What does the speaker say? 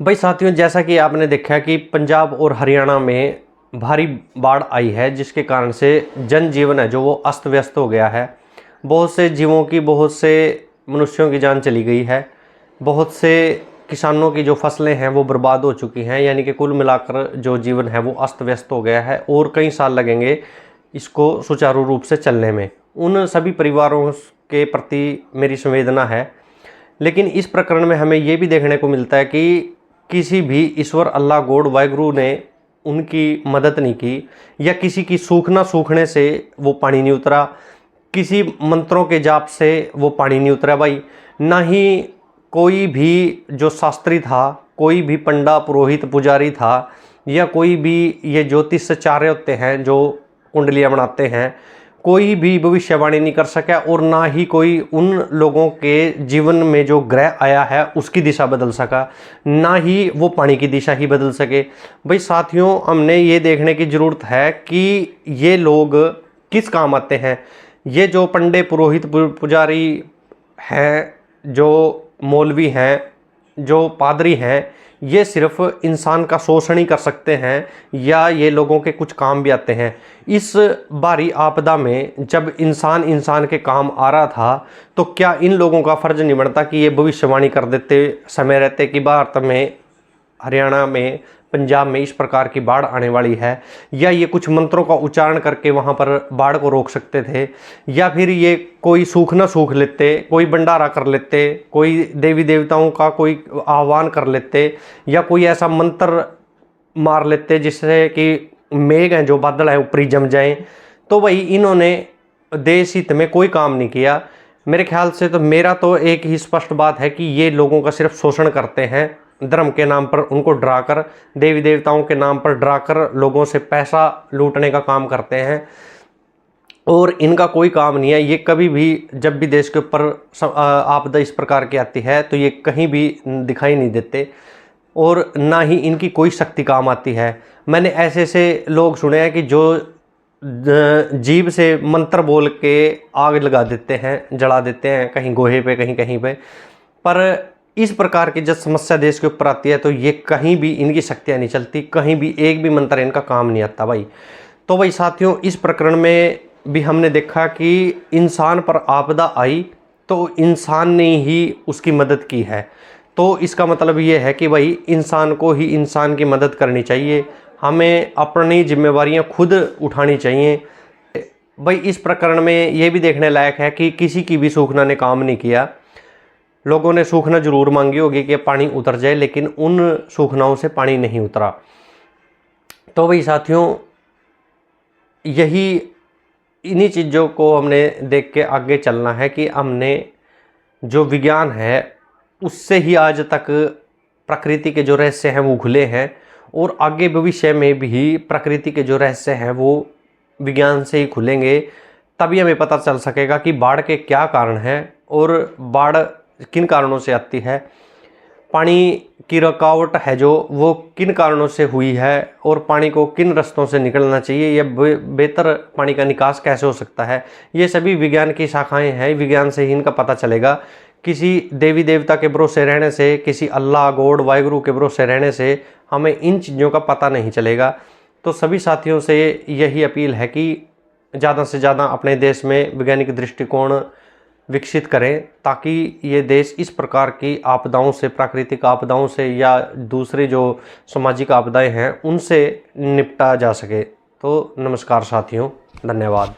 भाई साथियों, जैसा कि आपने देखा कि पंजाब और हरियाणा में भारी बाढ़ आई है, जिसके कारण से जनजीवन है जो वो अस्त व्यस्त हो गया है। बहुत से जीवों की, बहुत से मनुष्यों की जान चली गई है। बहुत से किसानों की जो फसलें हैं वो बर्बाद हो चुकी हैं। यानी कि कुल मिलाकर जो जीवन है वो अस्त व्यस्त हो गया है और कई साल लगेंगे इसको सुचारू रूप से चलने में। उन सभी परिवारों के प्रति मेरी संवेदना है। लेकिन इस प्रकरण में हमें ये भी देखने को मिलता है कि किसी भी ईश्वर, अल्लाह, गॉड, वाहिगुरु ने उनकी मदद नहीं की, या किसी की सूखना सूखने से वो पानी नहीं उतरा, किसी मंत्रों के जाप से वो पानी नहीं उतरा भाई। ना ही कोई भी जो शास्त्री था, कोई भी पंडा, पुरोहित, पुजारी था, या कोई भी ये ज्योतिषाचार्य होते हैं जो कुंडलियाँ बनाते हैं, कोई भी भविष्यवाणी नहीं कर सका। और ना ही कोई उन लोगों के जीवन में जो ग्रह आया है उसकी दिशा बदल सका, ना ही वो पानी की दिशा ही बदल सके। भाई साथियों, हमने ये देखने की ज़रूरत है कि ये लोग किस काम आते हैं। ये जो पंडे, पुरोहित, पुजारी हैं, जो मौलवी हैं, जो पादरी हैं, ये सिर्फ इंसान का शोषण ही कर सकते हैं, या ये लोगों के कुछ काम भी आते हैं। इस भारी आपदा में जब इंसान इंसान के काम आ रहा था, तो क्या इन लोगों का फर्ज नहीं बनता कि ये भविष्यवाणी कर देते समय रहते कि भारत में, हरियाणा में, पंजाब में इस प्रकार की बाढ़ आने वाली है, या ये कुछ मंत्रों का उच्चारण करके वहाँ पर बाढ़ को रोक सकते थे, या फिर ये कोई सूखना सूख लेते, कोई भंडारा कर लेते, कोई देवी देवताओं का कोई आह्वान कर लेते, या कोई ऐसा मंत्र मार लेते जिससे कि मेघ हैं जो बादल हैं ऊपरी जम जाएं। तो भाई इन्होंने देश हित में कोई काम नहीं किया। मेरे ख्याल से तो, मेरा तो एक ही स्पष्ट बात है कि ये लोगों का सिर्फ शोषण करते हैं। धर्म के नाम पर उनको डराकर, देवी देवताओं के नाम पर डराकर लोगों से पैसा लूटने का काम करते हैं, और इनका कोई काम नहीं है। ये कभी भी, जब भी देश के ऊपर आपदा इस प्रकार की आती है, तो ये कहीं भी दिखाई नहीं देते, और ना ही इनकी कोई शक्ति काम आती है। मैंने ऐसे ऐसे लोग सुने हैं कि जो जीभ से मंत्र बोल के आग लगा देते हैं, जला देते हैं, कहीं गोहे पे, कहीं कहीं पे। पर इस प्रकार की जब समस्या देश के ऊपर आती है, तो ये कहीं भी इनकी शक्तियाँ नहीं चलती, कहीं भी एक भी मंत्र इनका काम नहीं आता भाई। तो भाई साथियों, इस प्रकरण में भी हमने देखा कि इंसान पर आपदा आई तो इंसान ने ही उसकी मदद की है। तो इसका मतलब ये है कि भाई इंसान को ही इंसान की मदद करनी चाहिए। हमें अपनी जिम्मेवारियां खुद उठानी चाहिए। भाई इस प्रकरण में ये भी देखने लायक है कि किसी की भी सूखना ने काम नहीं किया। लोगों ने सूखना जरूर मांगी होगी कि पानी उतर जाए, लेकिन उन सूखनाओं से पानी नहीं उतरा। तो भाई साथियों, यही इन्हीं चीज़ों को हमने देख के आगे चलना है कि हमने जो विज्ञान है उससे ही आज तक प्रकृति के जो रहस्य हैं वो खुले हैं, और आगे भविष्य में भी प्रकृति के जो रहस्य हैं वो विज्ञान से ही खुलेंगे। तभी हमें पता चल सकेगा कि बाढ़ के क्या कारण हैं और बाढ़ किन कारणों से आती है, पानी की रुकावट है जो वो किन कारणों से हुई है, और पानी को किन रास्तों से निकलना चाहिए, या बेहतर पानी का निकास कैसे हो सकता है। ये सभी विज्ञान की शाखाएं हैं, विज्ञान से ही इनका पता चलेगा। किसी देवी देवता के भरोसे रहने से, किसी अल्लाह, गॉड, वाहिगुरु के भरोसे रहने से हमें इन चीज़ों का पता नहीं चलेगा। तो सभी साथियों से यही अपील है कि ज़्यादा से ज़्यादा अपने देश में वैज्ञानिक दृष्टिकोण विकसित करें, ताकि ये देश इस प्रकार की आपदाओं से, प्राकृतिक आपदाओं से या दूसरी जो सामाजिक आपदाएं हैं उनसे निपटा जा सके। तो नमस्कार साथियों, धन्यवाद।